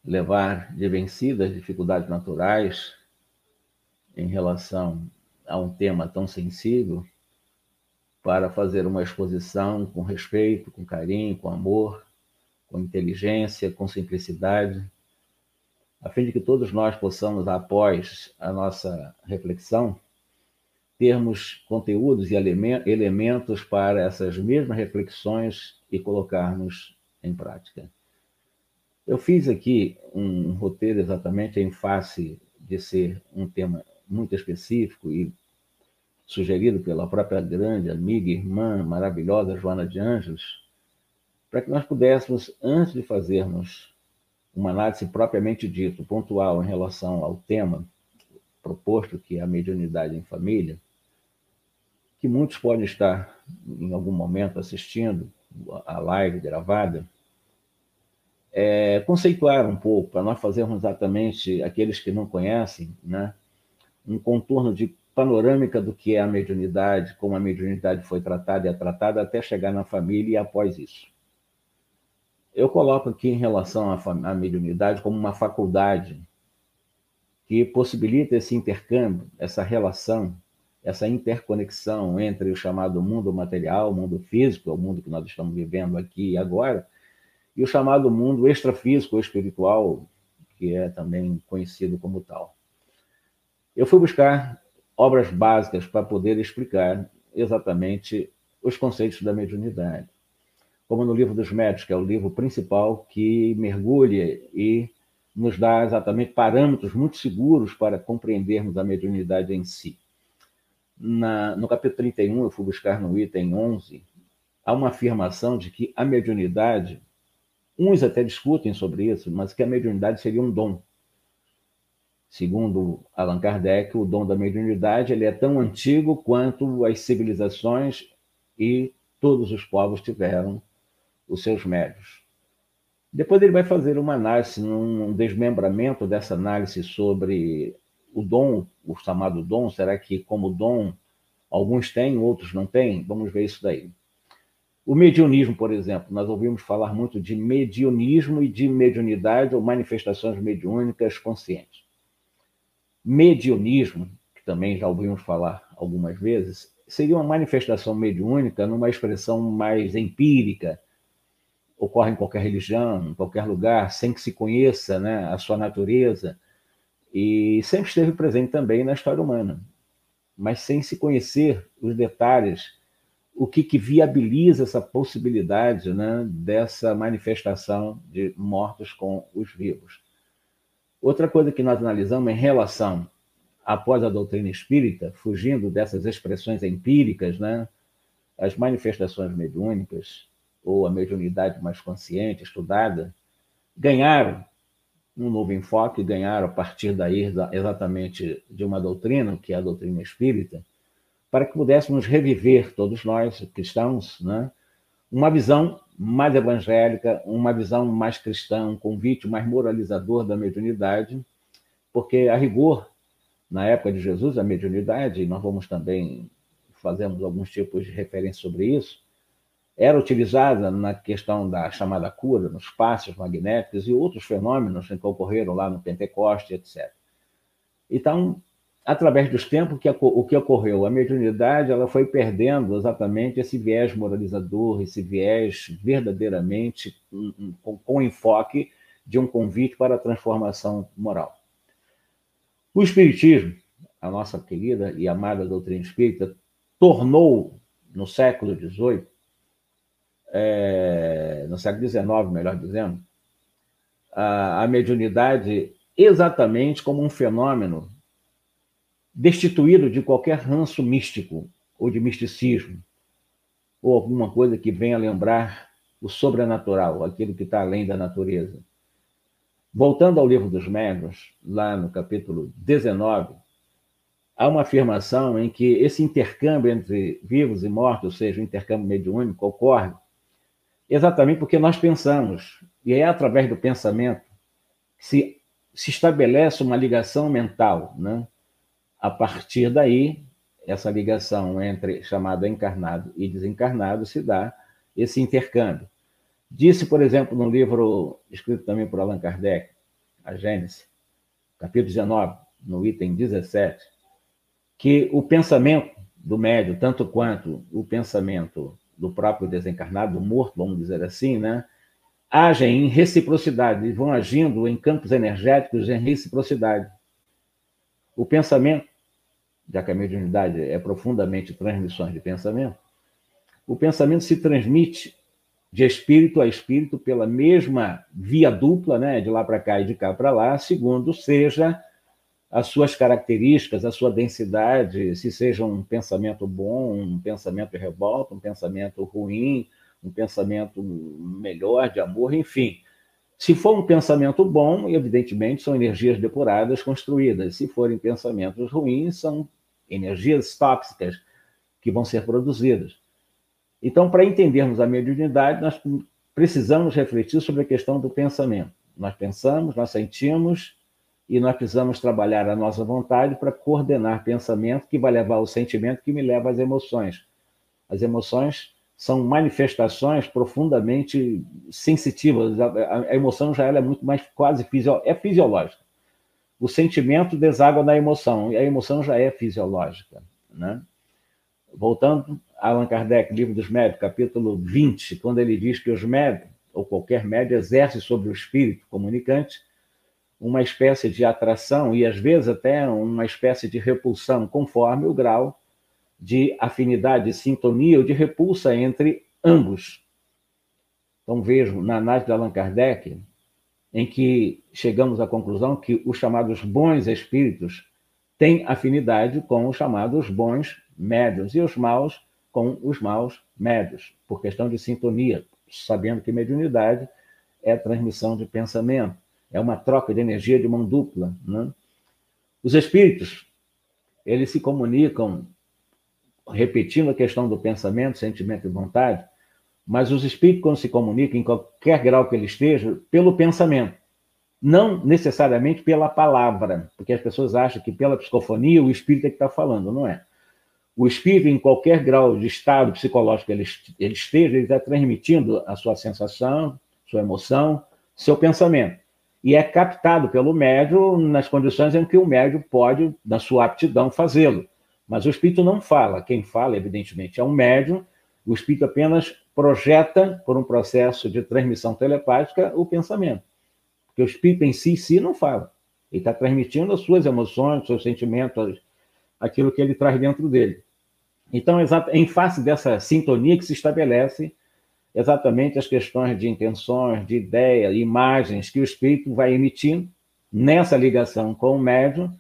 levar de vencidas dificuldades naturais em relação a um tema tão sensível para fazer uma exposição com respeito, com carinho, com amor, com inteligência, com simplicidade, a fim de que todos nós possamos, após a nossa reflexão, termos conteúdos e elementos para essas mesmas reflexões e colocarmos em prática. Eu fiz aqui um roteiro exatamente em face de ser um tema muito específico e sugerido pela própria grande amiga e irmã maravilhosa Joana de Ângeles, para que nós pudéssemos, antes de fazermos uma análise propriamente dita, pontual em relação ao tema proposto, que é a mediunidade em família, que muitos podem estar em algum momento assistindo a live gravada, conceituar um pouco, para nós fazermos exatamente, aqueles que não conhecem, né, um contorno de panorâmica do que é a mediunidade, como a mediunidade foi tratada e é tratada até chegar na família e após isso. Eu coloco aqui em relação à mediunidade como uma faculdade que possibilita esse intercâmbio, essa relação, essa interconexão entre o chamado mundo material, o mundo físico, o mundo que nós estamos vivendo aqui e agora, e o chamado mundo extrafísico ou espiritual, que é também conhecido como tal. Eu fui buscar obras básicas para poder explicar exatamente os conceitos da mediunidade. Como no Livro dos Médiuns, que é o livro principal que mergulha e nos dá exatamente parâmetros muito seguros para compreendermos a mediunidade em si. No capítulo 31, eu fui buscar no item 11, há uma afirmação de que a mediunidade, uns até discutem sobre isso, mas que a mediunidade seria um dom. Segundo Allan Kardec, o dom da mediunidade ele é tão antigo quanto as civilizações e todos os povos tiveram os seus médiuns. Depois ele vai fazer uma análise, um desmembramento dessa análise sobre o dom, o chamado dom. Será que como dom alguns têm, outros não têm? Vamos ver isso daí. O mediunismo, por exemplo, nós ouvimos falar muito de mediunismo e de mediunidade ou manifestações mediúnicas conscientes. Mediunismo, que também já ouvimos falar algumas vezes, seria uma manifestação mediúnica numa expressão mais empírica, ocorre em qualquer religião, em qualquer lugar, sem que se conheça, né, a sua natureza, e sempre esteve presente também na história humana, mas sem se conhecer os detalhes, o que viabiliza essa possibilidade, né, dessa manifestação de mortos com os vivos. Outra coisa que nós analisamos em relação, após a doutrina espírita, fugindo dessas expressões empíricas, né, as manifestações mediúnicas, ou a mediunidade mais consciente, estudada, ganharam um novo enfoque, ganharam a partir daí exatamente de uma doutrina, que é a doutrina espírita, para que pudéssemos reviver, todos nós cristãos, né, uma visão mais evangélica, uma visão mais cristã, um convite mais moralizador da mediunidade, porque, a rigor, na época de Jesus, a mediunidade, e nós vamos também fazermos alguns tipos de referência sobre isso, era utilizada na questão da chamada cura, nos passes magnéticos e outros fenômenos que ocorreram lá no Pentecoste, etc. Então, através dos tempos, o que ocorreu? A mediunidade ela foi perdendo exatamente esse viés moralizador, esse viés verdadeiramente com enfoque de um convite para a transformação moral. O Espiritismo, a nossa querida e amada doutrina espírita, tornou, no século XVIII, no século XIX, melhor dizendo, a mediunidade exatamente como um fenômeno destituído de qualquer ranço místico ou de misticismo, ou alguma coisa que venha lembrar o sobrenatural, aquilo que está além da natureza. Voltando ao Livro dos Médiuns, lá no capítulo 19, há uma afirmação em que esse intercâmbio entre vivos e mortos, ou seja, o intercâmbio mediúnico, ocorre exatamente porque nós pensamos, e é através do pensamento que se estabelece uma ligação mental, né? A partir daí, essa ligação entre chamado encarnado e desencarnado se dá esse intercâmbio. Disse, por exemplo, no livro escrito também por Allan Kardec, a Gênesis, capítulo 19, no item 17, que o pensamento do médium, tanto quanto o pensamento do próprio desencarnado, do morto, vamos dizer assim, né, agem em reciprocidade, eles vão agindo em campos energéticos em reciprocidade. O pensamento, já que a mediunidade é profundamente transmissões de pensamento, o pensamento se transmite de espírito a espírito pela mesma via dupla, né, de lá para cá e de cá para lá, segundo seja as suas características, a sua densidade, se seja um pensamento bom, um pensamento de revolta, um pensamento ruim, um pensamento melhor, de amor, enfim. Se for um pensamento bom, evidentemente são energias depuradas, construídas. Se forem pensamentos ruins, são energias tóxicas que vão ser produzidas. Então, para entendermos a mediunidade, nós precisamos refletir sobre a questão do pensamento. Nós pensamos, nós sentimos, e nós precisamos trabalhar a nossa vontade para coordenar pensamento que vai levar ao sentimento que me leva às emoções. As emoções são manifestações profundamente sensitivas. A emoção já ela é muito mais quase fisiológica. O sentimento deságua na emoção, e a emoção já é fisiológica, né? Voltando a Allan Kardec, Livro dos Médiuns, capítulo 20, quando ele diz que os médiuns, ou qualquer médium, exerce sobre o espírito comunicante uma espécie de atração e, às vezes, até uma espécie de repulsão, conforme o grau de afinidade, de sintonia ou de repulsa entre ambos. Então, vejo na análise de Allan Kardec, em que chegamos à conclusão que os chamados bons espíritos têm afinidade com os chamados bons médiuns e os maus com os maus médiuns, por questão de sintonia, sabendo que mediunidade é transmissão de pensamento, é uma troca de energia de mão dupla, né? Os espíritos, eles se comunicam repetindo a questão do pensamento, sentimento e vontade, mas os espíritos, quando se comunicam, em qualquer grau que ele esteja, pelo pensamento, não necessariamente pela palavra, porque as pessoas acham que pela psicofonia o espírito é que está falando, não é. O espírito, em qualquer grau de estado psicológico que ele esteja, ele está transmitindo a sua sensação, sua emoção, seu pensamento. E é captado pelo médium nas condições em que o médium pode, na sua aptidão, fazê-lo. Mas o espírito não fala. Quem fala, evidentemente, é um médium. O espírito apenas projeta, por um processo de transmissão telepática, o pensamento. Porque o espírito em si não fala. Ele está transmitindo as suas emoções, seus sentimentos, aquilo que ele traz dentro dele. Então, em face dessa sintonia que se estabelece, exatamente as questões de intenções, de ideia, imagens que o espírito vai emitindo nessa ligação com o médium,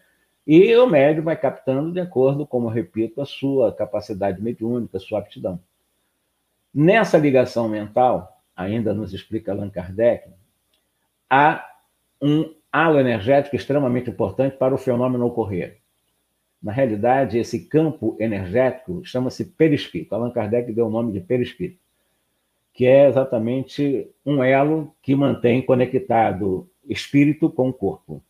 e o médium vai captando de acordo, como eu repito, a sua capacidade mediúnica, a sua aptidão. Nessa ligação mental, ainda nos explica Allan Kardec, há um halo energético extremamente importante para o fenômeno ocorrer. Na realidade, esse campo energético chama-se perispírito. Allan Kardec deu o nome de perispírito, que é exatamente um elo que mantém conectado espírito com corpo.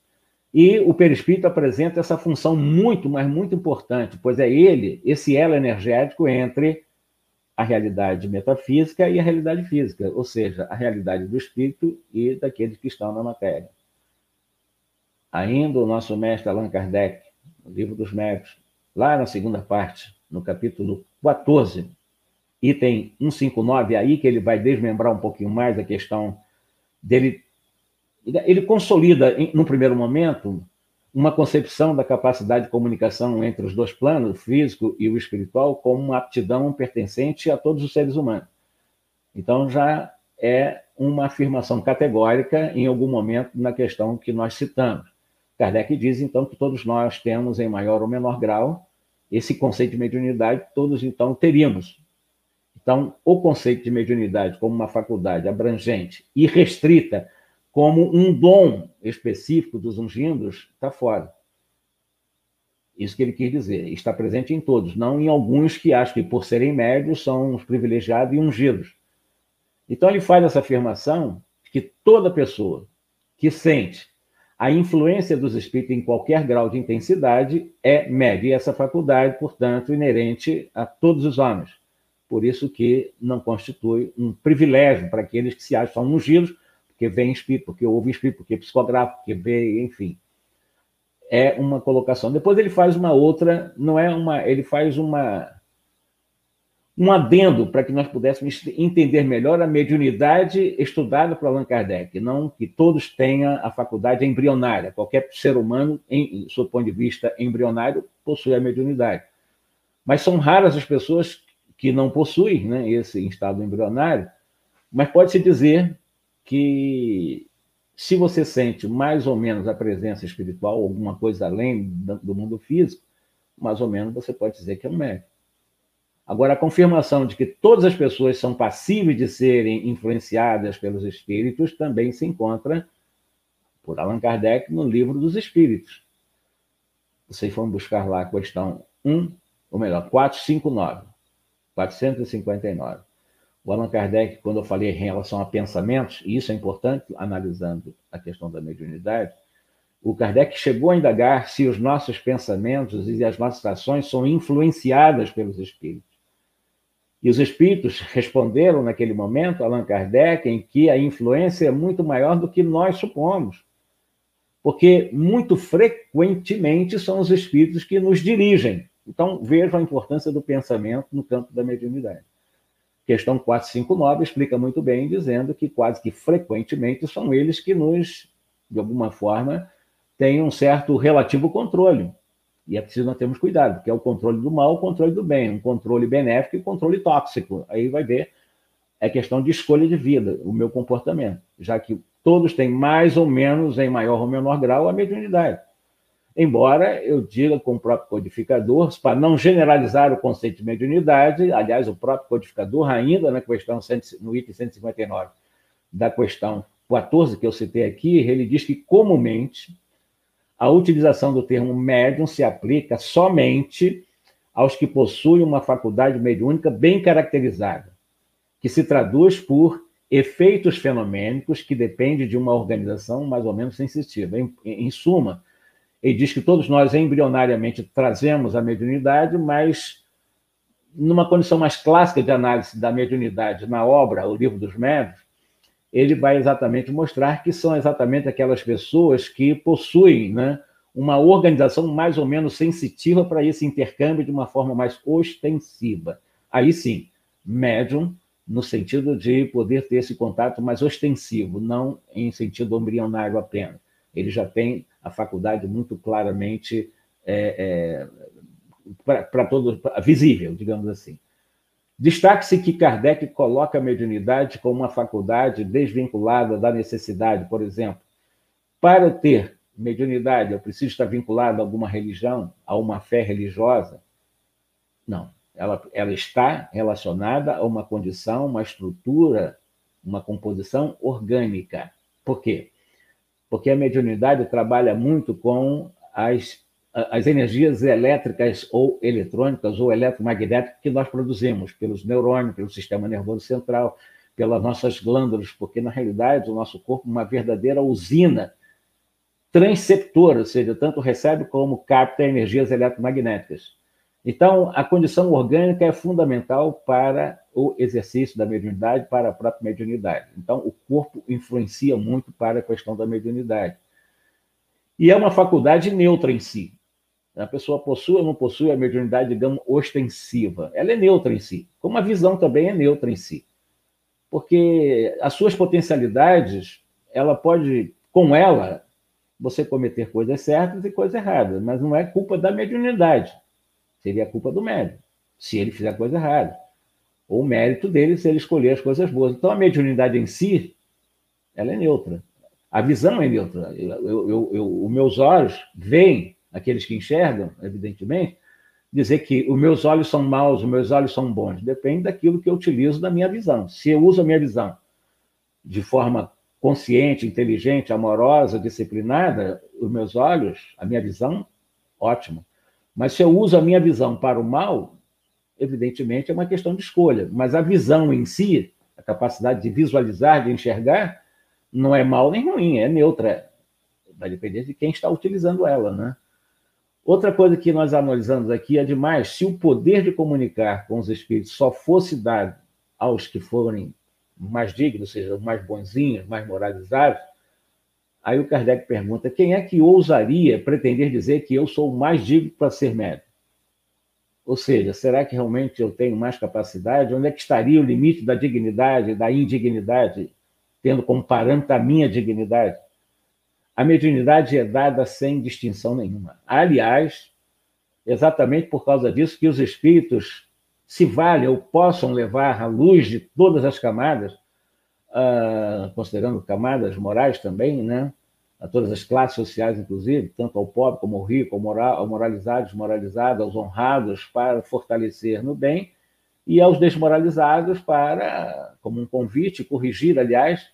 E o perispírito apresenta essa função muito, mas muito importante, pois é ele, esse elo energético entre a realidade metafísica e a realidade física, ou seja, a realidade do espírito e daqueles que estão na matéria. Ainda o nosso mestre Allan Kardec, no Livro dos Médiuns, lá na segunda parte, no capítulo 14, item 159, aí que ele vai desmembrar um pouquinho mais a questão dele. Ele consolida, num primeiro momento, uma concepção da capacidade de comunicação entre os dois planos, o físico e o espiritual, como uma aptidão pertencente a todos os seres humanos. Então, já é uma afirmação categórica em algum momento na questão que nós citamos. Kardec diz, então, que todos nós temos, em maior ou menor grau, esse conceito de mediunidade, todos, então, teríamos. Então, o conceito de mediunidade como uma faculdade abrangente e restrita, como um dom específico dos ungidos, está fora. Isso que ele quis dizer. Está presente em todos, não em alguns que acham que, por serem médios, são os privilegiados e ungidos. Então, ele faz essa afirmação que toda pessoa que sente a influência dos espíritos em qualquer grau de intensidade é média. E essa faculdade, portanto, inerente a todos os homens. Por isso que não constitui um privilégio para aqueles que se acham ungidos, porque vê espírito, porque ouve espírito, porque psicografa, porque vê, enfim. É uma colocação. Depois ele faz uma outra, não é uma, ele faz um adendo para que nós pudéssemos entender melhor a mediunidade estudada por Allan Kardec, não que todos tenham a faculdade embrionária. Qualquer ser humano, em seu ponto de vista embrionário, possui a mediunidade. Mas são raras as pessoas que não possuem, né, esse estado embrionário, mas pode-se dizer que se você sente mais ou menos a presença espiritual, alguma coisa além do mundo físico, mais ou menos você pode dizer que é um médium. Agora, a confirmação de que todas as pessoas são passíveis de serem influenciadas pelos espíritos também se encontra por Allan Kardec no Livro dos Espíritos. Vocês vão buscar lá a questão 1, ou melhor, 459, 459. O Allan Kardec, quando eu falei em relação a pensamentos, e isso é importante, analisando a questão da mediunidade, o Kardec chegou a indagar se os nossos pensamentos e as nossas ações são influenciadas pelos espíritos. E os espíritos responderam naquele momento, Allan Kardec, em que a influência é muito maior do que nós supomos. Porque muito frequentemente são os espíritos que nos dirigem. Então, vejam a importância do pensamento no campo da mediunidade. Questão 459 explica muito bem, dizendo que quase que frequentemente são eles que nos, de alguma forma, têm um certo relativo controle. E é preciso nós termos cuidado, porque é o controle do mal, o controle do bem, um controle benéfico e um controle tóxico. Aí vai ver, é questão de escolha de vida, o meu comportamento, já que todos têm mais ou menos, em maior ou menor grau, a mediunidade. Embora eu diga com o próprio codificador, para não generalizar o conceito de mediunidade, aliás, o próprio codificador, ainda na questão, no item 159 da questão 14, que eu citei aqui, ele diz que, comumente, a utilização do termo médium se aplica somente aos que possuem uma faculdade mediúnica bem caracterizada, que se traduz por efeitos fenomênicos que dependem de uma organização mais ou menos sensitiva. Em suma, ele diz que todos nós embrionariamente trazemos a mediunidade, mas numa condição mais clássica de análise da mediunidade na obra O Livro dos Médiuns, ele vai exatamente mostrar que são exatamente aquelas pessoas que possuem, né, uma organização mais ou menos sensitiva para esse intercâmbio de uma forma mais ostensiva. Aí sim, médium, no sentido de poder ter esse contato mais ostensivo, não em sentido embrionário apenas. Ele já tem a faculdade muito claramente para todos, visível, digamos assim. Destaque-se que Kardec coloca a mediunidade como uma faculdade desvinculada da necessidade, por exemplo. Para eu ter mediunidade, eu preciso estar vinculado a alguma religião, a uma fé religiosa? Não. Ela está relacionada a uma condição, uma estrutura, uma composição orgânica. Por quê? Porque a mediunidade trabalha muito com as energias elétricas ou eletrônicas ou eletromagnéticas que nós produzimos pelos neurônios, pelo sistema nervoso central, pelas nossas glândulas, porque, na realidade, o nosso corpo é uma verdadeira usina transceptora, ou seja, tanto recebe como capta energias eletromagnéticas. Então, a condição orgânica é fundamental para o exercício da mediunidade, para a própria mediunidade. Então, o corpo influencia muito para a questão da mediunidade. E é uma faculdade neutra em si. A pessoa possui ou não possui a mediunidade, digamos, ostensiva. Ela é neutra em si, como a visão também é neutra em si. Porque as suas potencialidades, ela pode, com ela, você cometer coisas certas e coisas erradas, mas não é culpa da mediunidade. Seria culpa do médium, se ele fizer coisa errada. Ou o mérito dele se ele escolher as coisas boas. Então, a mediunidade em si, ela é neutra. A visão é neutra. Os meus olhos veem, aqueles que enxergam, evidentemente, dizer que os meus olhos são maus, os meus olhos são bons. Depende daquilo que eu utilizo da minha visão. Se eu uso a minha visão de forma consciente, inteligente, amorosa, disciplinada, os meus olhos, a minha visão, ótimo. Mas se eu uso a minha visão para o mal, evidentemente é uma questão de escolha. Mas a visão em si, a capacidade de visualizar, de enxergar, não é mal nem ruim, é neutra. Vai depender de quem está utilizando ela, né? Outra coisa que nós analisamos aqui é demais, se o poder de comunicar com os espíritos só fosse dado aos que forem mais dignos, ou seja, mais bonzinhos, mais moralizados. Aí o Kardec pergunta, quem é que ousaria pretender dizer que eu sou o mais digno para ser médium? Ou seja, será que realmente eu tenho mais capacidade? Onde é que estaria o limite da dignidade, da indignidade, tendo como parâmetro a minha dignidade? A mediunidade é dada sem distinção nenhuma. Aliás, exatamente por causa disso que os espíritos se valem ou possam levar à luz de todas as camadas, considerando camadas morais também, né? A todas as classes sociais, inclusive, tanto ao pobre como ao rico, ao moralizado, desmoralizado, aos honrados, para fortalecer no bem, e aos desmoralizados para, como um convite, corrigir, aliás,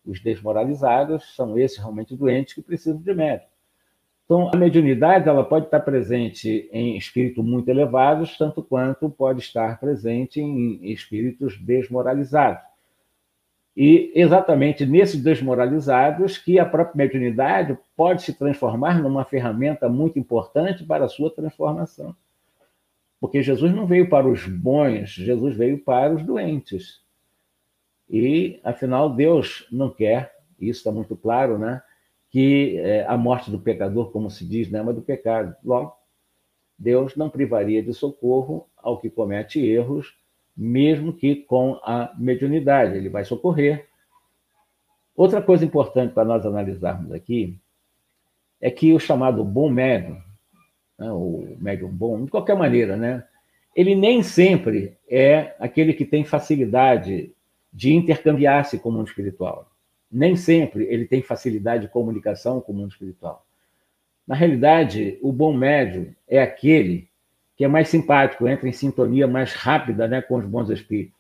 os desmoralizados são esses realmente doentes que precisam de médico. Então, a mediunidade ela pode estar presente em espíritos muito elevados, tanto quanto pode estar presente em espíritos desmoralizados. E exatamente nesses desmoralizados que a própria mediunidade pode se transformar numa ferramenta muito importante para a sua transformação. Porque Jesus não veio para os bons, Jesus veio para os doentes. E, afinal, Deus não quer, isso está muito claro, né? Que a morte do pecador, como se diz, não é do pecado. Logo, Deus não privaria de socorro ao que comete erros, mesmo que com a mediunidade, ele vai socorrer. Outra coisa importante para nós analisarmos aqui é que o chamado bom médium, né, o médium bom, de qualquer maneira, né, ele nem sempre é aquele que tem facilidade de intercambiar-se com o mundo espiritual. Nem sempre ele tem facilidade de comunicação com o mundo espiritual. Na realidade, o bom médium é aquele que é mais simpático, entra em sintonia mais rápida, né, com os bons espíritos.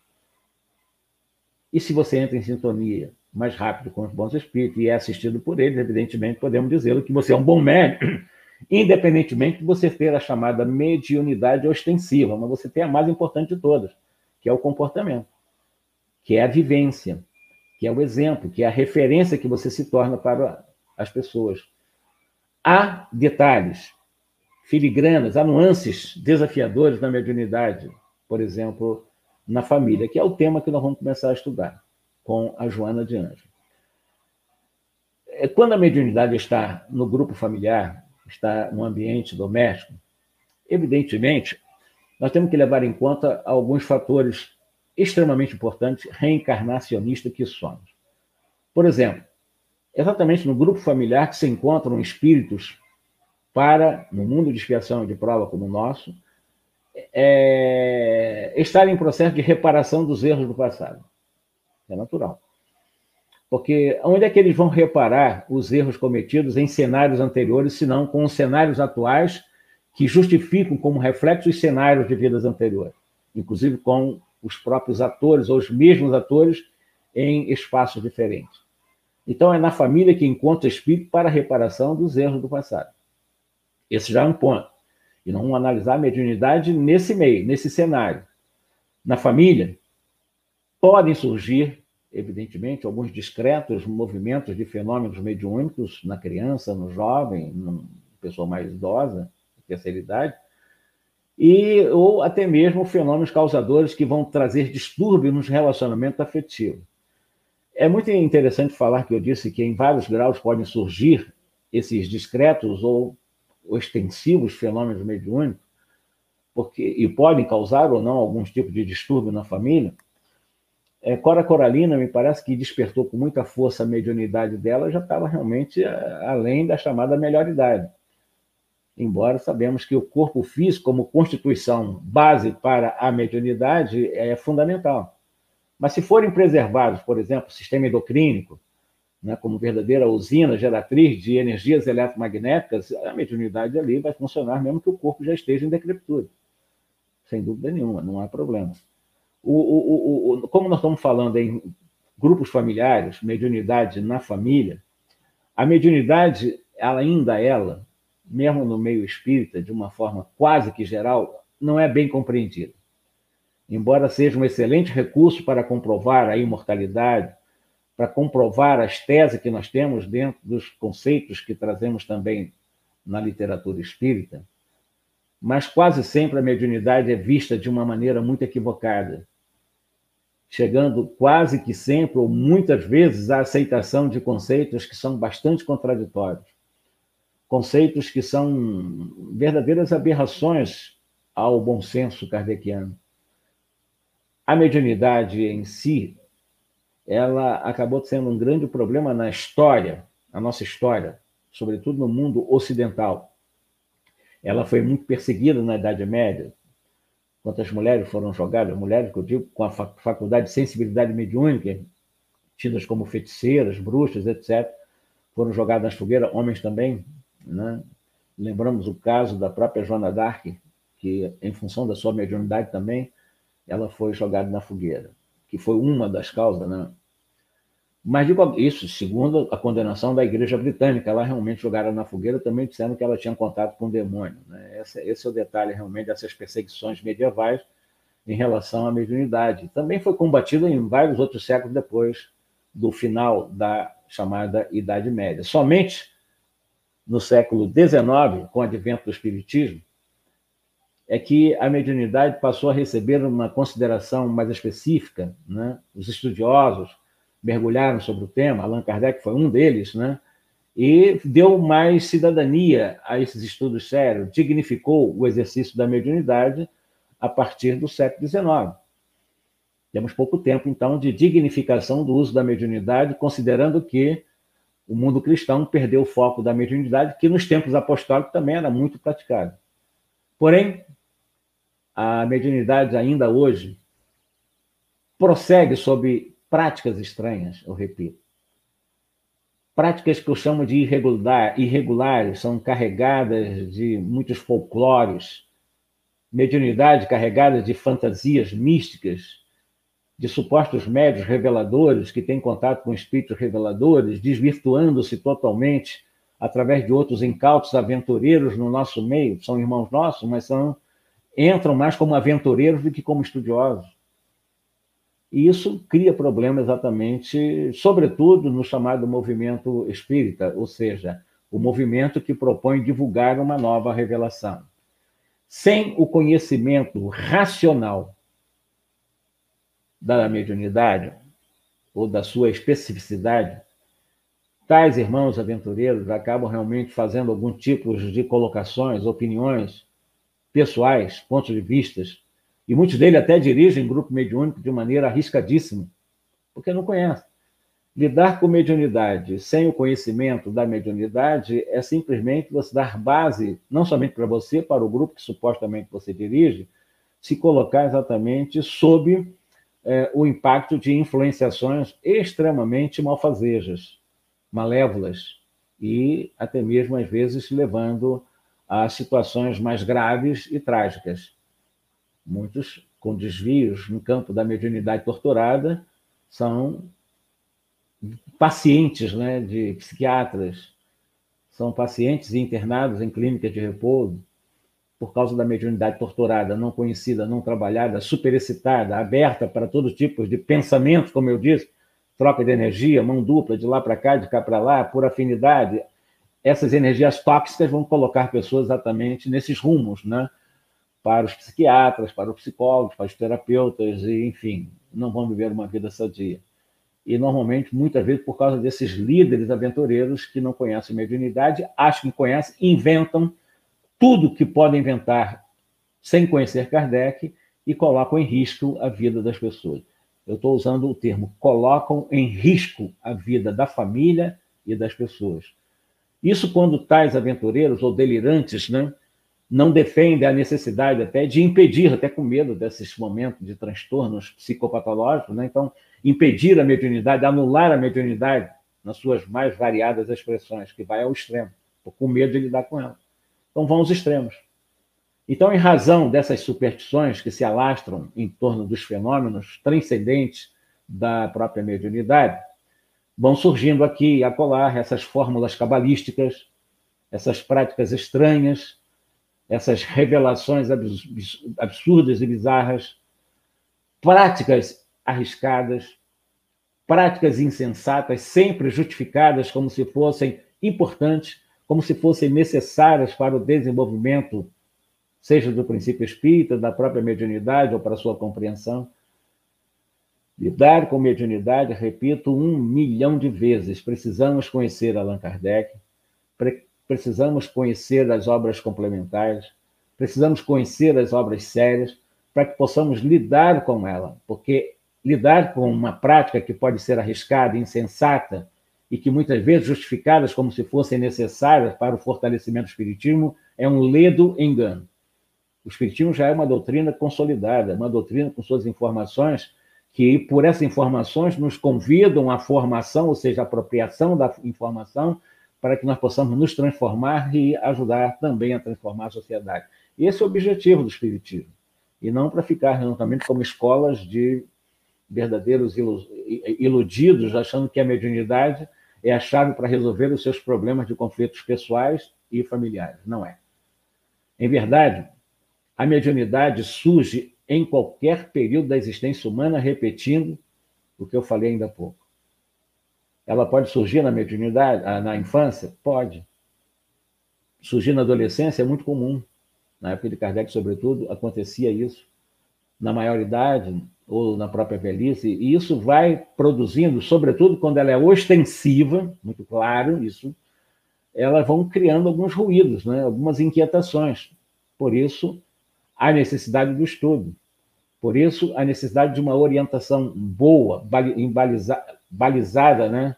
E se você entra em sintonia mais rápido com os bons espíritos e é assistido por eles, evidentemente podemos dizer que você é um bom médium, independentemente de você ter a chamada mediunidade ostensiva, mas você tem a mais importante de todas, que é o comportamento, que é a vivência, que é o exemplo, que é a referência que você se torna para as pessoas. Há detalhes, filigranas, há nuances desafiadores na mediunidade, por exemplo, na família, que é o tema que nós vamos começar a estudar com a Joana de Anjos. Quando a mediunidade está no grupo familiar, está no ambiente doméstico, evidentemente, nós temos que levar em conta alguns fatores extremamente importantes, reencarnacionistas que somos. Por exemplo, exatamente no grupo familiar que se encontram espíritos para, no mundo de expiação e de prova como o nosso, estar em processo de reparação dos erros do passado. É natural. Porque onde é que eles vão reparar os erros cometidos em cenários anteriores, se não com os cenários atuais que justificam como reflexo os cenários de vidas anteriores, inclusive com os próprios atores ou os mesmos atores em espaços diferentes. Então é na família que encontra espírito para a reparação dos erros do passado. Esse já é um ponto. E não vamos analisar a mediunidade nesse meio, nesse cenário. Na família, podem surgir, evidentemente, alguns discretos movimentos de fenômenos mediúnicos na criança, no jovem, na pessoa mais idosa, terceira idade, ou até mesmo fenômenos causadores que vão trazer distúrbios nos relacionamentos afetivos. É muito interessante falar que eu disse que em vários graus podem surgir esses discretos ou extensivos fenômenos mediúnicos, e podem causar ou não alguns tipos de distúrbio na família. Cora Coralina, me parece que despertou com muita força a mediunidade dela, já estava realmente além da chamada melhoridade. Embora sabemos que o corpo físico, como constituição base para a mediunidade, é fundamental. Mas se forem preservados, por exemplo, o sistema endocrínico, né, como verdadeira usina geratriz de energias eletromagnéticas, a mediunidade ali vai funcionar mesmo que o corpo já esteja em decrepitude. Sem dúvida nenhuma, não há problema. Como nós estamos falando em grupos familiares, mediunidade na família, a mediunidade, ela, mesmo no meio espírita, de uma forma quase que geral, não é bem compreendida. Embora seja um excelente recurso para comprovar a imortalidade, para comprovar as teses que nós temos dentro dos conceitos que trazemos também na literatura espírita, mas quase sempre a mediunidade é vista de uma maneira muito equivocada. chegando quase que sempre, ou muitas vezes, à aceitação de conceitos que são bastante contraditórios. Conceitos que são verdadeiras aberrações ao bom senso kardeciano. A mediunidade em si, ela acabou sendo um grande problema na história, na nossa história, sobretudo no mundo ocidental. Ela foi muito perseguida na Idade Média. Quantas mulheres foram jogadas, mulheres que eu digo com a faculdade de sensibilidade mediúnica, tidas como feiticeiras, bruxas, etc., foram jogadas nas fogueiras, homens também, né? Lembramos o caso da própria Joana d'Arc, que, em função da sua mediunidade também, ela foi jogada na fogueira, que foi uma das causas, né? Mas isso, segundo a condenação da Igreja Britânica, ela realmente jogaram na fogueira, também disseram que ela tinha contato com o demônio, né? Esse é o detalhe realmente dessas perseguições medievais em relação à mediunidade. Também foi combatida em vários outros séculos depois do final da chamada Idade Média. Somente no século XIX, com o advento do Espiritismo, é que a mediunidade passou a receber uma consideração mais específica, né? Os estudiosos mergulharam sobre o tema, Allan Kardec foi um deles, né? E deu mais cidadania a esses estudos sérios, dignificou o exercício da mediunidade a partir do século XIX. Temos pouco tempo, então, de dignificação do uso da mediunidade, considerando que o mundo cristão perdeu o foco da mediunidade, que nos tempos apostólicos também era muito praticado. Porém, a mediunidade ainda hoje prossegue sob práticas estranhas, eu repito. Práticas que eu chamo de irregulares, são carregadas de muitos folclores, mediunidade carregada de fantasias místicas, de supostos médiuns reveladores que têm contato com espíritos reveladores, desvirtuando-se totalmente através de outros incautos aventureiros no nosso meio, são irmãos nossos, mas entram mais como aventureiros do que como estudiosos. E isso cria problemas exatamente, sobretudo no chamado movimento espírita, ou seja, o movimento que propõe divulgar uma nova revelação. Sem o conhecimento racional da mediunidade, ou da sua especificidade, tais irmãos aventureiros acabam realmente fazendo algum tipo de colocações, opiniões pessoais, pontos de vistas, e muitos deles até dirigem grupo mediúnico de maneira arriscadíssima, porque não conhecem. Lidar com mediunidade sem o conhecimento da mediunidade é simplesmente você dar base, não somente para você, para o grupo que supostamente você dirige, se colocar exatamente sob o impacto de influenciações extremamente malfazejas, malévolas, e até mesmo, às vezes, levando a situações mais graves e trágicas. Muitos com desvios no campo da mediunidade torturada são pacientes, né, de psiquiatras, são pacientes internados em clínicas de repouso por causa da mediunidade torturada, não conhecida, não trabalhada, superexcitada, aberta para todo tipo de pensamento, como eu disse, troca de energia, mão dupla, de lá para cá, de cá para lá, por afinidade. Essas energias tóxicas vão colocar pessoas exatamente nesses rumos, né? Para os psiquiatras, para os psicólogos, para os terapeutas, e, enfim, não vão viver uma vida sadia. E, normalmente, muitas vezes, por causa desses líderes aventureiros que não conhecem mediunidade, acham que conhecem, inventam tudo que podem inventar sem conhecer Kardec e colocam em risco a vida das pessoas. Eu estou usando o termo colocam em risco a vida da família e das pessoas. Isso quando tais aventureiros ou delirantes, né, não defendem a necessidade até de impedir, até com medo desses momentos de transtornos psicopatológicos, né? Então, impedir a mediunidade, anular a mediunidade nas suas mais variadas expressões, que vai ao extremo, com medo de lidar com ela. Então, vão aos extremos. Então, em razão dessas superstições que se alastram em torno dos fenômenos transcendentes da própria mediunidade, vão surgindo aqui e acolá essas fórmulas cabalísticas, essas práticas estranhas, essas revelações absurdas e bizarras, práticas arriscadas, práticas insensatas, sempre justificadas como se fossem importantes, como se fossem necessárias para o desenvolvimento, seja do princípio espírita, da própria mediunidade ou para a sua compreensão. Lidar com mediunidade, repito, 1 milhão de vezes. Precisamos conhecer Allan Kardec, precisamos conhecer as obras complementares, precisamos conhecer as obras sérias, para que possamos lidar com ela, porque lidar com uma prática que pode ser arriscada, insensata, e que muitas vezes justificadas como se fossem necessárias para o fortalecimento do espiritismo, é um ledo engano. O espiritismo já é uma doutrina consolidada, uma doutrina com suas informações, que por essas informações nos convidam à formação, ou seja, à apropriação da informação, para que nós possamos nos transformar e ajudar também a transformar a sociedade. Esse é o objetivo do espiritismo, e não para ficar realmente como escolas de verdadeiros iludidos, achando que a mediunidade é a chave para resolver os seus problemas de conflitos pessoais e familiares. Não é. Em verdade, a mediunidade surge em qualquer período da existência humana, repetindo o que eu falei ainda há pouco. Ela pode surgir na mediunidade, na infância? Pode. Surgir na adolescência é muito comum. Na época de Kardec, sobretudo, acontecia isso. Na maioridade ou na própria velhice, e isso vai produzindo, sobretudo quando ela é ostensiva, muito claro isso, elas vão criando alguns ruídos, né? Algumas inquietações. Por isso, a necessidade do estudo. Por isso, a necessidade de uma orientação boa, balizada, né,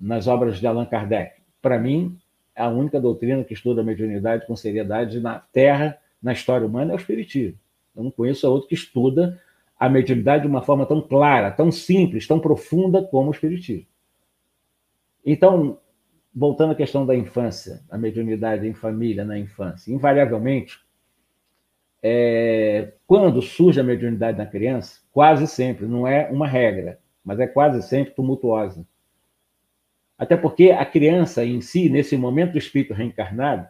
nas obras de Allan Kardec. Para mim, a única doutrina que estuda a mediunidade com seriedade na Terra, na história humana, é o Espiritismo. Eu não conheço outro que estuda a mediunidade de uma forma tão clara, tão simples, tão profunda como o Espiritismo. Então, voltando à questão da infância, a mediunidade em família, na infância, invariavelmente, quando surge a mediunidade na criança, quase sempre, não é uma regra, mas é quase sempre tumultuosa. Até porque a criança em si, nesse momento do espírito reencarnado,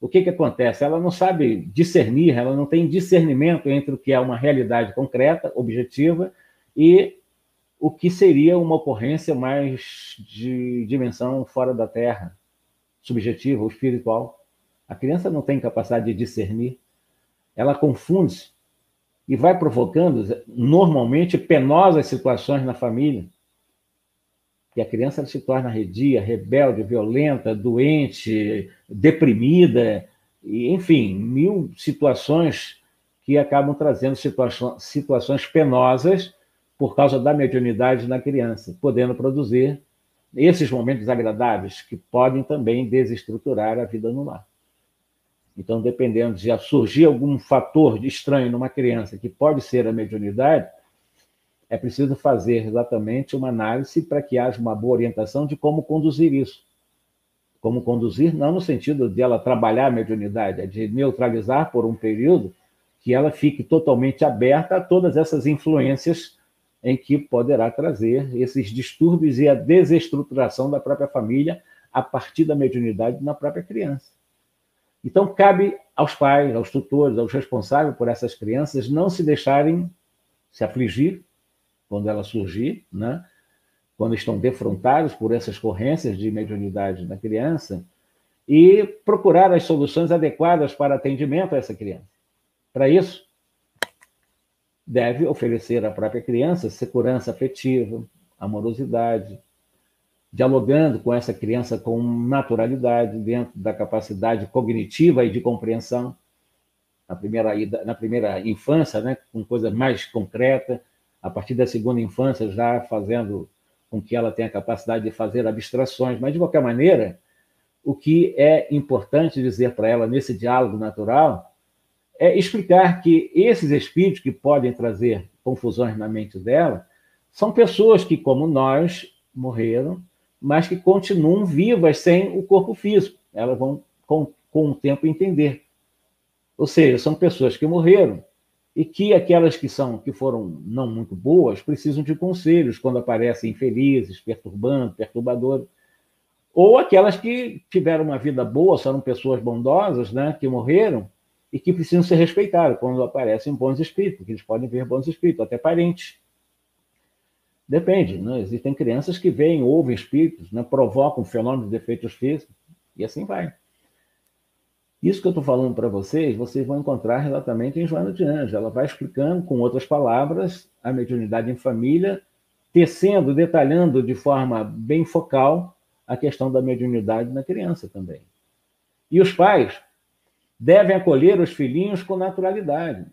o que acontece? Ela não sabe discernir, ela não tem discernimento entre o que é uma realidade concreta, objetiva, e o que seria uma ocorrência mais de dimensão fora da Terra, subjetiva ou espiritual. A criança não tem capacidade de discernir, ela confunde-se e vai provocando, normalmente, penosas situações na família. E a criança se torna arredia, rebelde, violenta, doente, deprimida, e, enfim, 1000 situações que acabam trazendo situações penosas por causa da mediunidade na criança, podendo produzir esses momentos agradáveis que podem também desestruturar a vida no lar. Então, dependendo de surgir algum fator estranho numa criança, que pode ser a mediunidade, é preciso fazer exatamente uma análise para que haja uma boa orientação de como conduzir isso. Como conduzir, não no sentido de ela trabalhar a mediunidade, é de neutralizar por um período que ela fique totalmente aberta a todas essas influências em que poderá trazer esses distúrbios e a desestruturação da própria família a partir da mediunidade na própria criança. Então, cabe aos pais, aos tutores, aos responsáveis por essas crianças não se deixarem se afligir quando ela surgir, né? Quando estão defrontados por essas corrências de mediunidade na criança, e procurar as soluções adequadas para atendimento a essa criança. Para isso, deve oferecer à própria criança segurança afetiva, amorosidade, dialogando com essa criança com naturalidade, dentro da capacidade cognitiva e de compreensão, na primeira infância, né, com coisa mais concreta, a partir da segunda infância já fazendo com que ela tenha a capacidade de fazer abstrações, mas de qualquer maneira, o que é importante dizer para ela nesse diálogo natural é explicar que esses espíritos que podem trazer confusões na mente dela são pessoas que, como nós, morreram, mas que continuam vivas sem o corpo físico. Elas vão, com o tempo, entender. Ou seja, são pessoas que morreram e que aquelas que foram não muito boas precisam de conselhos quando aparecem infelizes, perturbadoras. Ou aquelas que tiveram uma vida boa, são pessoas bondosas, né, que morreram e que precisam ser respeitadas quando aparecem bons espíritos, porque eles podem ver bons espíritos, até parentes. Depende, né? Existem crianças que veem, ouvem espíritos, né, provocam fenômenos de efeitos físicos, e assim vai. Isso que eu estou falando para vocês, vocês vão encontrar exatamente em Joana de Anjos. Ela vai explicando, com outras palavras, a mediunidade em família, tecendo, detalhando de forma bem focal a questão da mediunidade na criança também. E os pais devem acolher os filhinhos com naturalidade,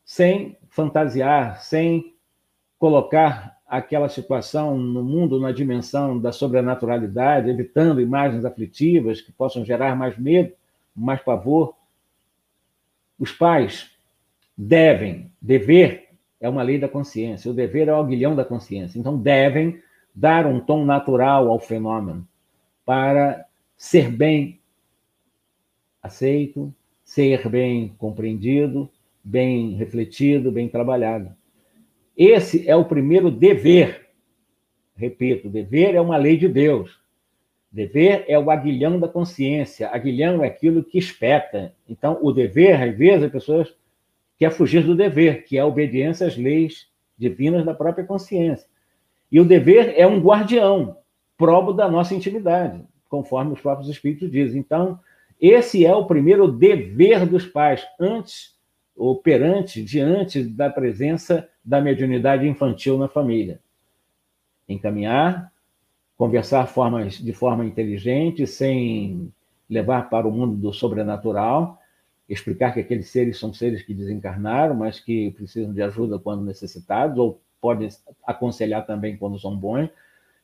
sem fantasiar, sem colocar aquela situação no mundo, na dimensão da sobrenaturalidade, evitando imagens aflitivas que possam gerar mais medo, mais pavor. Os pais dever é uma lei da consciência, o dever é o aguilhão da consciência, então devem dar um tom natural ao fenômeno para ser bem aceito, ser bem compreendido, bem refletido, bem trabalhado. Esse é o primeiro dever. Repito, dever é uma lei de Deus. Dever é o aguilhão da consciência. Aguilhão é aquilo que espeta. Então, o dever, às vezes, as pessoas querem fugir do dever, que é a obediência às leis divinas da própria consciência. E o dever é um guardião, probo da nossa intimidade, conforme os próprios Espíritos dizem. Então, esse é o primeiro dever dos pais, antes ou perante, diante da presença da mediunidade infantil na família. Encaminhar, conversar de forma inteligente, sem levar para o mundo do sobrenatural, explicar que aqueles seres são seres que desencarnaram, mas que precisam de ajuda quando necessitados, ou podem aconselhar também quando são bons.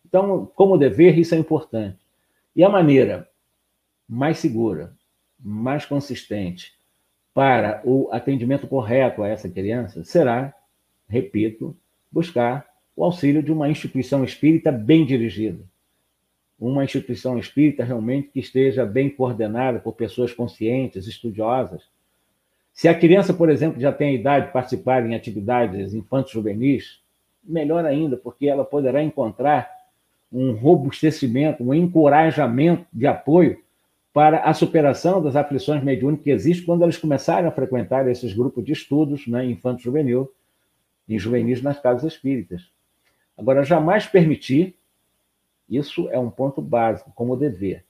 Então, como dever, isso é importante. E a maneira mais segura, mais consistente para o atendimento correto a essa criança será, repito, buscar o auxílio de uma instituição espírita bem dirigida. Uma instituição espírita realmente que esteja bem coordenada por pessoas conscientes, estudiosas. Se a criança, por exemplo, já tem a idade de participar em atividades infanto-juvenis, melhor ainda, porque ela poderá encontrar um robustecimento, um encorajamento de apoio para a superação das aflições mediúnicas que existem quando elas começarem a frequentar esses grupos de estudos, né, infanto-juvenil, e juvenis nas casas espíritas. Agora, jamais permitir, isso é um ponto básico, como dever,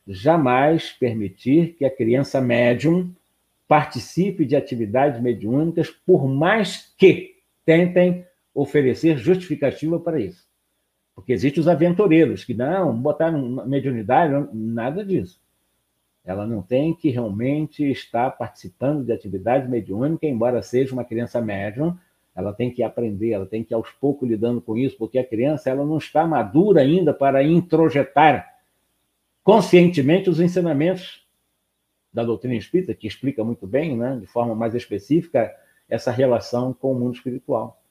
jamais permitir que a criança médium participe de atividades mediúnicas, por mais que tentem oferecer justificativa para isso. Porque existem os aventureiros que não, botar mediunidade, nada disso. Ela não tem que realmente estar participando de atividade mediúnica, embora seja uma criança médium, ela tem que aprender, ela tem que aos poucos lidando com isso, porque a criança ela não está madura ainda para introjetar conscientemente os ensinamentos da doutrina espírita, que explica muito bem, né, de forma mais específica, essa relação com o mundo espiritual.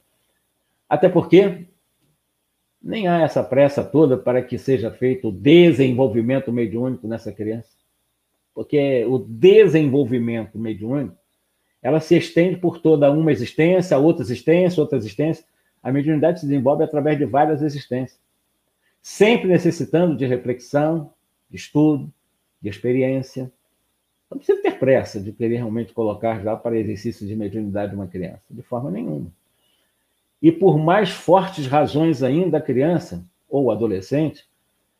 Até porque nem há essa pressa toda para que seja feito o desenvolvimento mediúnico nessa criança. Porque o desenvolvimento mediúnico, ela se estende por toda uma existência, outra existência, outra existência. A mediunidade se desenvolve através de várias existências, sempre necessitando de reflexão, de estudo, de experiência. Não precisa ter pressa de querer realmente colocar já para exercício de mediunidade uma criança, de forma nenhuma. E por mais fortes razões ainda da criança ou adolescente,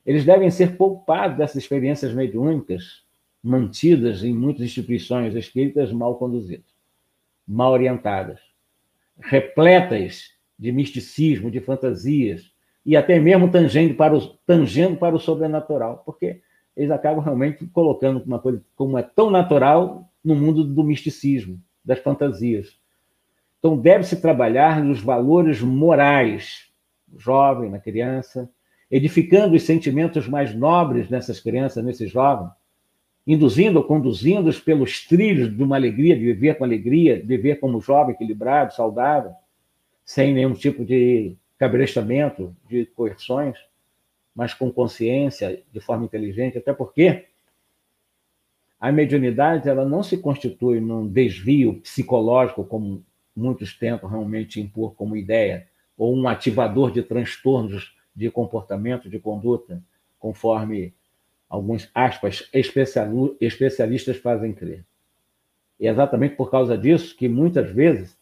eles devem ser poupados dessas experiências mediúnicas mantidas em muitas instituições espíritas mal conduzidas, mal orientadas, repletas de misticismo, de fantasias, e até mesmo tangendo para o sobrenatural, porque eles acabam realmente colocando uma coisa como é tão natural no mundo do misticismo, das fantasias. Então, deve-se trabalhar nos valores morais do jovem, na criança, edificando os sentimentos mais nobres nessas crianças, nesses jovens, induzindo ou conduzindo-os pelos trilhos de uma alegria, de viver com alegria, de viver como jovem, equilibrado, saudável, sem nenhum tipo de cabrestamento, de coerções, mas com consciência, de forma inteligente, até porque a mediunidade ela não se constitui num desvio psicológico, como muitos tentam realmente impor como ideia, ou um ativador de transtornos de comportamento, de conduta, conforme alguns, aspas, especialistas fazem crer. E é exatamente por causa disso que, muitas vezes,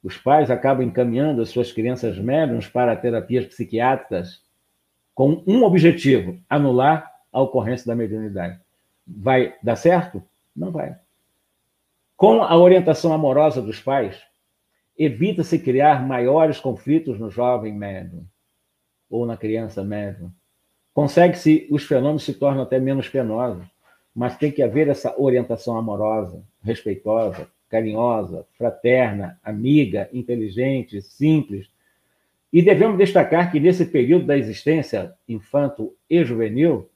os pais acabam encaminhando as suas crianças médiuns para terapias psiquiátricas com um objetivo: anular a ocorrência da mediunidade. Vai dar certo? Não vai. Com a orientação amorosa dos pais, evita-se criar maiores conflitos no jovem médium ou na criança médium. Consegue-se, os fenômenos se tornam até menos penosos, mas tem que haver essa orientação amorosa, respeitosa, carinhosa, fraterna, amiga, inteligente, simples. E devemos destacar que nesse período da existência infanto e juvenil,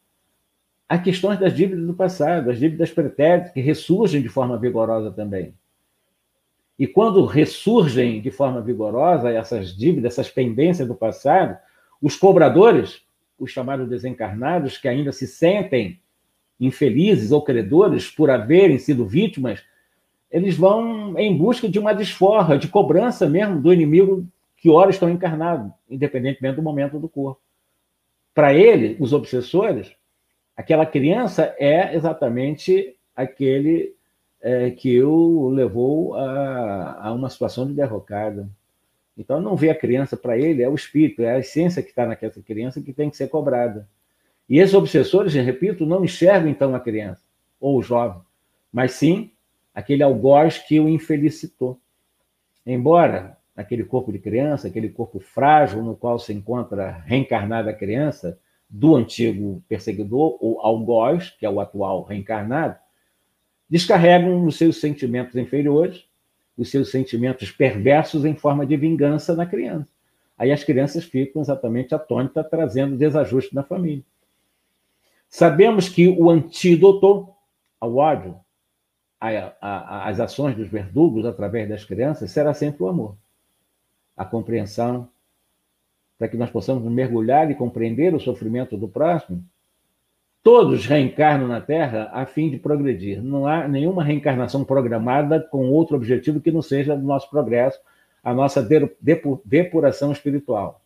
há questões das dívidas do passado, as dívidas pretéritas, que ressurgem de forma vigorosa também. E quando ressurgem de forma vigorosa essas dívidas, essas pendências do passado, os cobradores, os chamados desencarnados, que ainda se sentem infelizes ou credores por haverem sido vítimas, eles vão em busca de uma desforra, de cobrança mesmo do inimigo que ora estão encarnados, independentemente do momento do corpo. Para ele, os obsessores, aquela criança é exatamente aquele que o levou a uma situação de derrocada. Então, não vê a criança, para ele, é o espírito, é a essência que está naquela criança que tem que ser cobrada. E esses obsessores, repito, não enxergam, então, a criança, ou o jovem, mas sim aquele algoz que o infelicitou. Embora aquele corpo de criança, aquele corpo frágil no qual se encontra reencarnada a criança, do antigo perseguidor, ou algoz, que é o atual reencarnado, descarregam os seus sentimentos inferiores, os seus sentimentos perversos em forma de vingança na criança. Aí as crianças ficam exatamente atônitas, trazendo desajuste na família. Sabemos que o antídoto ao ódio, às ações dos verdugos através das crianças, será sempre o amor, a compreensão, para que nós possamos mergulhar e compreender o sofrimento do próximo. Todos reencarnam na Terra a fim de progredir. Não há nenhuma reencarnação programada com outro objetivo que não seja o nosso progresso, a nossa depuração espiritual,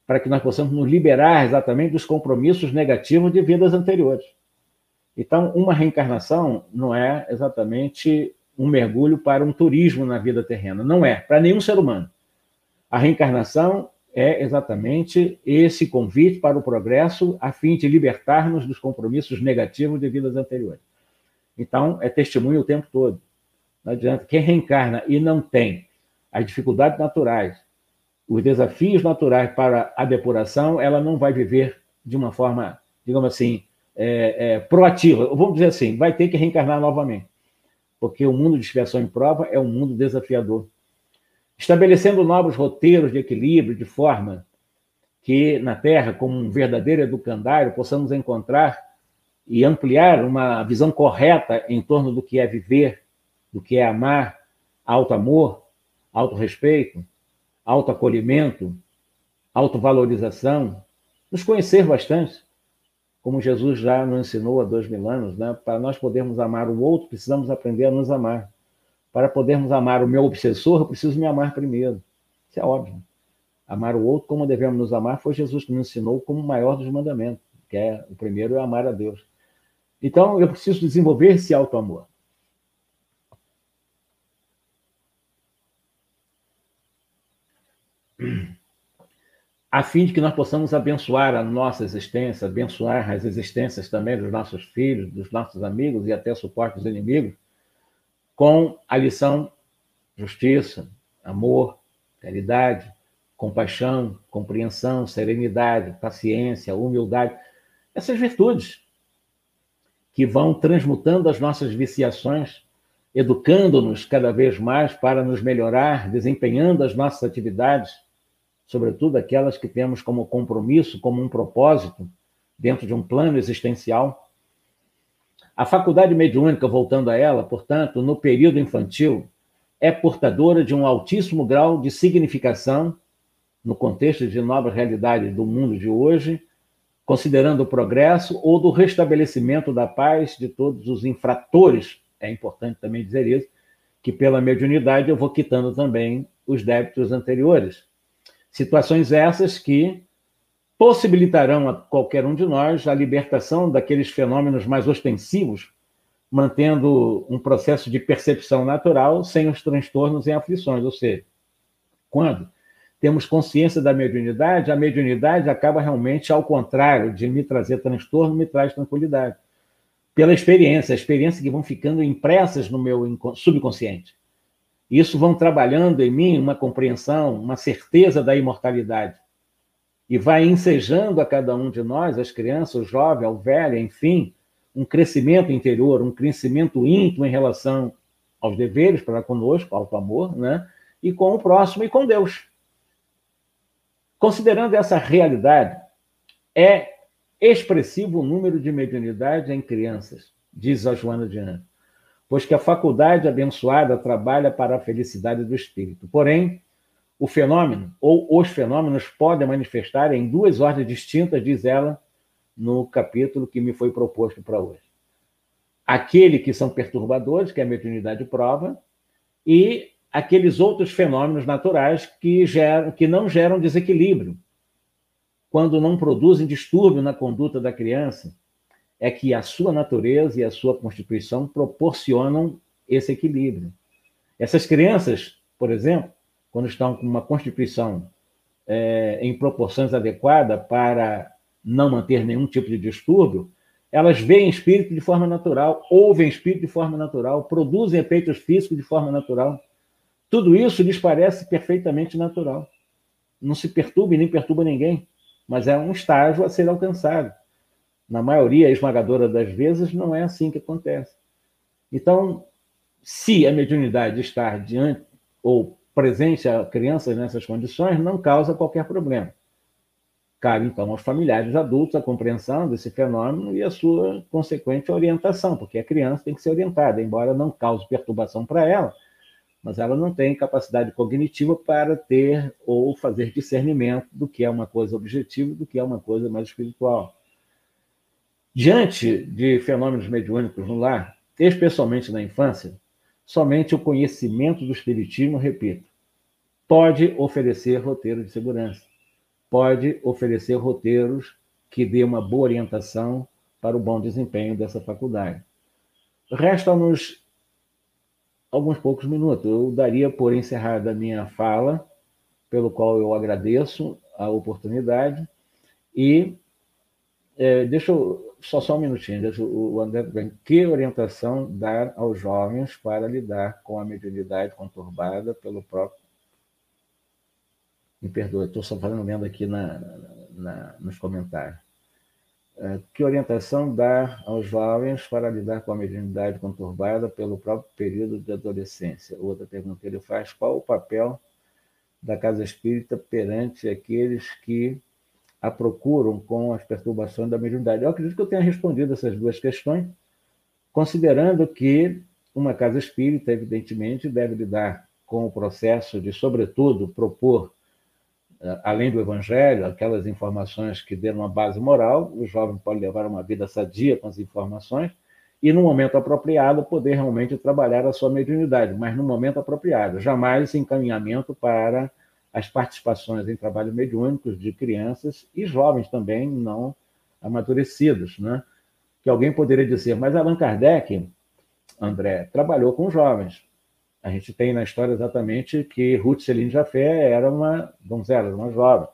para que nós possamos nos liberar exatamente dos compromissos negativos de vidas anteriores. Então, uma reencarnação não é exatamente um mergulho para um turismo na vida terrena. Não é, para nenhum ser humano. A reencarnação é exatamente esse convite para o progresso a fim de libertar-nos dos compromissos negativos de vidas anteriores. Então, é testemunho o tempo todo. Não adianta. Quem reencarna e não tem as dificuldades naturais, os desafios naturais para a depuração, ela não vai viver de uma forma, digamos assim, proativa. Vamos dizer assim, vai ter que reencarnar novamente, porque o mundo de expiação e prova é um mundo desafiador. Estabelecendo novos roteiros de equilíbrio, de forma que na Terra, como um verdadeiro educandário, possamos encontrar e ampliar uma visão correta em torno do que é viver, do que é amar, auto-amor, auto-respeito, auto-acolhimento, autovalorização, nos conhecer bastante, como Jesus já nos ensinou há 2000 anos, né? Para nós podermos amar o outro, precisamos aprender a nos amar. Para podermos amar o meu obsessor, eu preciso me amar primeiro. Isso é óbvio. Amar o outro como devemos nos amar foi Jesus que nos ensinou como o maior dos mandamentos, que é o primeiro é amar a Deus. Então, eu preciso desenvolver esse auto-amor. A fim de que nós possamos abençoar a nossa existência, abençoar as existências também dos nossos filhos, dos nossos amigos e até suporte dos inimigos, com a lição justiça, amor, caridade, compaixão, compreensão, serenidade, paciência, humildade, essas virtudes que vão transmutando as nossas viciações, educando-nos cada vez mais para nos melhorar, desempenhando as nossas atividades, sobretudo aquelas que temos como compromisso, como um propósito, dentro de um plano existencial. A faculdade mediúnica, voltando a ela, portanto, no período infantil, é portadora de um altíssimo grau de significação no contexto de nova realidade do mundo de hoje, considerando o progresso ou do restabelecimento da paz de todos os infratores, é importante também dizer isso, que pela mediunidade eu vou quitando também os débitos anteriores. Situações essas que possibilitarão a qualquer um de nós a libertação daqueles fenômenos mais ostensivos, mantendo um processo de percepção natural sem os transtornos e aflições. Ou seja, quando temos consciência da mediunidade, a mediunidade acaba realmente, ao contrário de me trazer transtorno, me traz tranquilidade. pela experiência, a experiência que vão ficando impressas no meu subconsciente. Isso vão trabalhando em mim uma compreensão, uma certeza da imortalidade. E vai ensejando a cada um de nós, as crianças, o jovem, o velho, enfim, um crescimento interior, um crescimento íntimo em relação aos deveres para conosco, ao amor, né? E com o próximo e com Deus. Considerando essa realidade, é expressivo o número de mediunidade em crianças, diz a Joana de Ângeles, pois que a faculdade abençoada trabalha para a felicidade do espírito. Porém, o fenômeno, ou os fenômenos, podem manifestar em duas ordens distintas, diz ela, no capítulo que me foi proposto para hoje. Aquele que são perturbadores, que a mediunidade prova, e aqueles outros fenômenos naturais que não geram desequilíbrio, quando não produzem distúrbio na conduta da criança, é que a sua natureza e a sua constituição proporcionam esse equilíbrio. Essas crianças, por exemplo, quando estão com uma constituição em proporções adequadas para não manter nenhum tipo de distúrbio, elas veem espírito de forma natural, ouvem espírito de forma natural, produzem efeitos físicos de forma natural. Tudo isso lhes parece perfeitamente natural. Não se perturba e nem perturba ninguém, mas é um estágio a ser alcançado. Na maioria esmagadora das vezes, não é assim que acontece. Então, se a mediunidade estar diante ou presente a crianças nessas condições, não causa qualquer problema. Cabe, então, aos familiares adultos a compreensão desse fenômeno e a sua consequente orientação, porque a criança tem que ser orientada, embora não cause perturbação para ela, mas ela não tem capacidade cognitiva para ter ou fazer discernimento do que é uma coisa objetiva e do que é uma coisa mais espiritual. Diante de fenômenos mediúnicos no lar, especialmente na infância, somente o conhecimento do espiritismo, repito, pode oferecer roteiro de segurança, pode oferecer roteiros que dê uma boa orientação para o bom desempenho dessa faculdade. Restam-nos alguns poucos minutos. Eu daria por encerrada a minha fala, pelo qual eu agradeço a oportunidade, e deixa eu só um minutinho, deixa o André, que orientação dar aos jovens para lidar com a mediunidade conturbada pelo próprio... Me perdoe, estou só lendo aqui nos comentários. Que orientação dar aos jovens para lidar com a mediunidade conturbada pelo próprio período de adolescência? Outra pergunta que ele faz, qual o papel da casa espírita perante aqueles que a procuram com as perturbações da mediunidade? Eu acredito que eu tenha respondido essas duas questões, considerando que uma casa espírita, evidentemente, deve lidar com o processo de, sobretudo, propor, além do evangelho, aquelas informações que dêem uma base moral. O jovem pode levar uma vida sadia com as informações e, no momento apropriado, poder realmente trabalhar a sua mediunidade, mas no momento apropriado, jamais encaminhamento para as participações em trabalhos mediúnicos de crianças e jovens também não amadurecidos, né? Que alguém poderia dizer, mas Allan Kardec, André, trabalhou com jovens. A gente tem na história exatamente que Ruth Celine Jafé era uma donzela, uma jovem,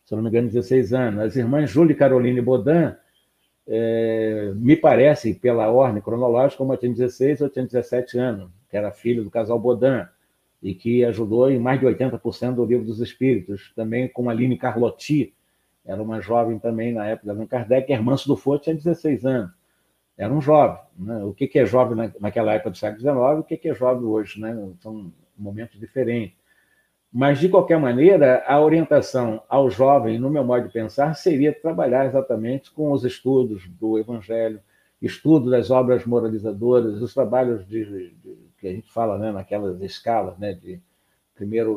se não me engano, 16 anos. As irmãs Júlia e Caroline Baudin, me parece, pela ordem cronológica, uma tinha 16 ou tinha 17 anos, que era filha do casal Baudin, e que ajudou em mais de 80% do Livro dos Espíritos. Também com a Aline Carlotti, era uma jovem também na época de Allan Kardec, Hermance Dufour tinha 16 anos. Era um jovem, né? O que é jovem naquela época do século XIX, o que é jovem hoje, né? São momentos diferentes. Mas, de qualquer maneira, a orientação ao jovem, no meu modo de pensar, seria trabalhar exatamente com os estudos do Evangelho, estudo das obras moralizadoras, os trabalhos que a gente fala, né, naquelas escalas, né, de primeira,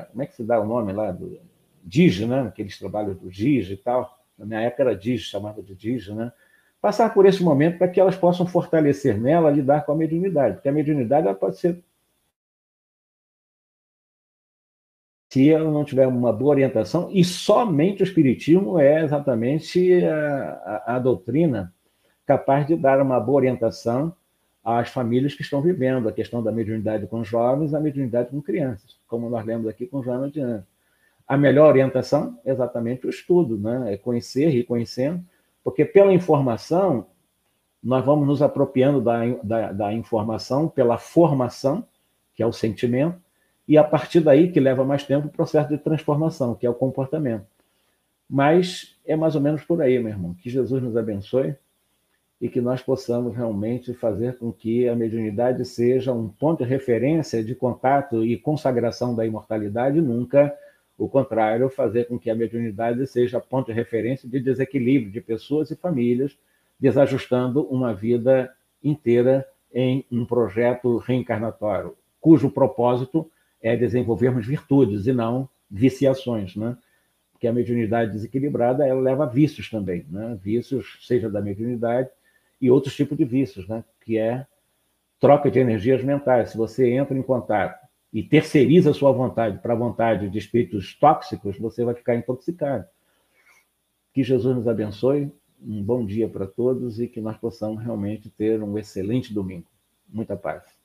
como é que se dá o nome lá? Do DIG, né? Aqueles trabalhos do DIG e tal. Na minha época era DIG, chamava de DIG, né? Passar por esse momento para que elas possam fortalecer nela, lidar com a mediunidade, porque a mediunidade ela pode ser, se ela não tiver uma boa orientação, e somente o espiritismo é exatamente a doutrina capaz de dar uma boa orientação às famílias que estão vivendo a questão da mediunidade com jovens, a mediunidade com crianças, como nós lemos aqui com Joana de Ângeles. A melhor orientação é exatamente o estudo, né? É conhecer, ir conhecendo, porque pela informação nós vamos nos apropriando da informação pela formação, que é o sentimento, e a partir daí, que leva mais tempo, o processo de transformação, que é o comportamento. Mas é mais ou menos por aí, meu irmão. Que Jesus nos abençoe e que nós possamos realmente fazer com que a mediunidade seja um ponto de referência de contato e consagração da imortalidade, nunca o contrário, fazer com que a mediunidade seja ponto de referência de desequilíbrio de pessoas e famílias, desajustando uma vida inteira em um projeto reencarnatório, cujo propósito é desenvolvermos virtudes e não viciações, né? Porque a mediunidade desequilibrada, ela leva a vícios também, né? Vícios, seja da mediunidade, e outros tipos de vícios, né? Que é troca de energias mentais. Se você entra em contato e terceiriza a sua vontade para a vontade de espíritos tóxicos, você vai ficar intoxicado. Que Jesus nos abençoe, um bom dia para todos e que nós possamos realmente ter um excelente domingo. Muita paz.